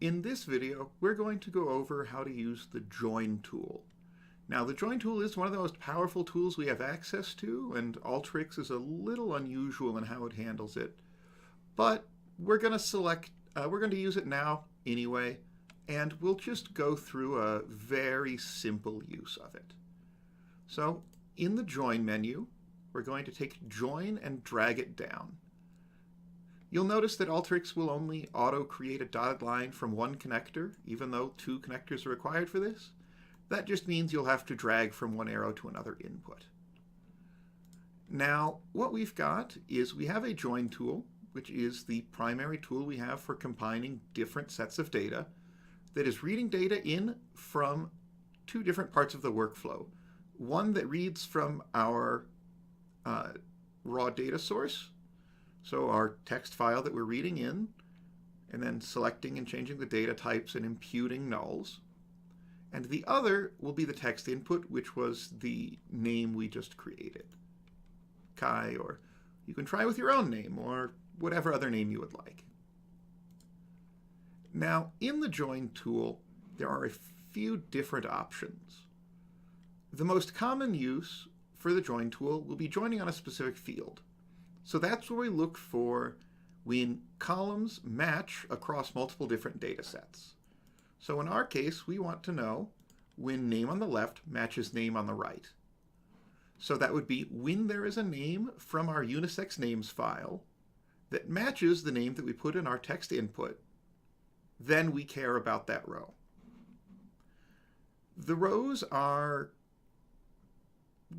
In this video, we're going to go over how to use the join tool. Now, the join tool is one of the most powerful tools we have access to, and Alteryx is a little unusual in how it handles it. But we're going to use it now anyway, and we'll just go through a very simple use of it. So, in the join menu, we're going to take join and drag it down. You'll notice that Alteryx will only auto-create a dotted line from one connector, even though two connectors are required for this. That just means you'll have to drag from one arrow to another input. Now, what we've got is we have a join tool, which is the primary tool we have for combining different sets of data, that is reading data in from two different parts of the workflow. One that reads from our raw data source, so our text file that we're reading in, and then selecting and changing the data types and imputing nulls. And the other will be the text input, which was the name we just created. Kai, or you can try with your own name, or whatever other name you would like. Now, in the join tool, there are a few different options. The most common use for the join tool will be joining on a specific field. So that's where we look for when columns match across multiple different data sets. So in our case, we want to know when name on the left matches name on the right. So that would be when there is a name from our unisex names file that matches the name that we put in our text input, then we care about that row. The rows are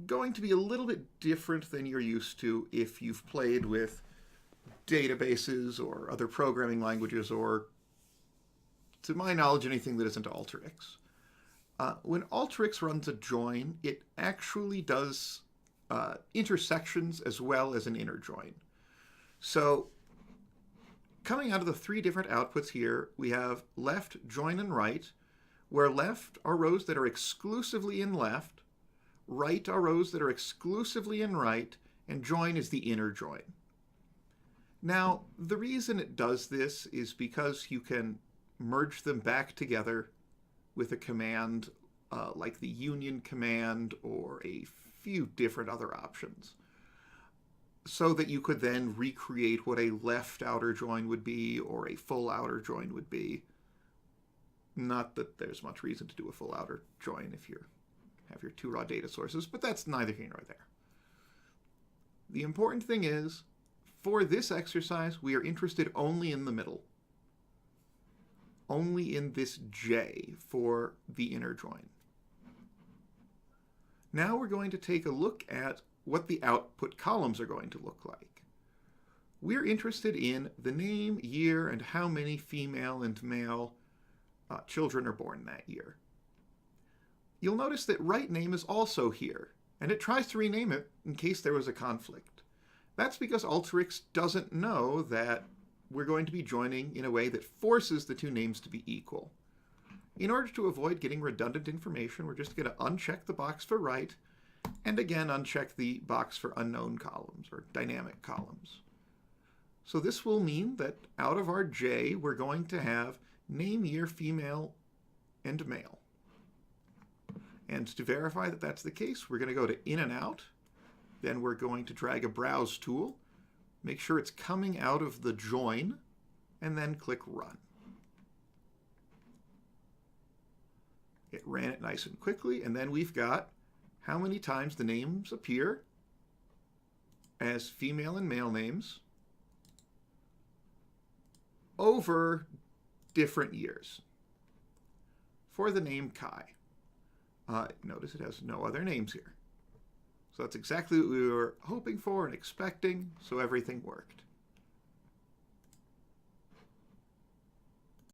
going to be a little bit different than you're used to if you've played with databases or other programming languages, or, to my knowledge, anything that isn't Alteryx. When Alteryx runs a join, it actually does intersections as well as an inner join. So coming out of the three different outputs here, we have left, join, and right, where left are rows that are exclusively in left, right are rows that are exclusively in right, and join is the inner join. Now, the reason it does this is because you can merge them back together with a command like the union command or a few different other options, so that you could then recreate what a left outer join would be or a full outer join would be. Not that there's much reason to do a full outer join if you have your two raw data sources, but that's neither here nor there. The important thing is, for this exercise, we are interested only in the middle. Only in this J for the inner join. Now we're going to take a look at what the output columns are going to look like. We're interested in the name, year, and how many female and male children are born that year. You'll notice that right name is also here, and it tries to rename it in case there was a conflict. That's because Alteryx doesn't know that we're going to be joining in a way that forces the two names to be equal. In order to avoid getting redundant information, we're just going to uncheck the box for right, and again uncheck the box for unknown columns or dynamic columns. So this will mean that out of our J, we're going to have name, year, female, and male. And to verify that that's the case, we're going to go to in and out. Then we're going to drag a browse tool, make sure it's coming out of the join, and then click run. It ran it nice and quickly, and then we've got how many times the names appear as female and male names over different years. For the name Kai, notice it has no other names here. So that's exactly what we were hoping for and expecting, so everything worked.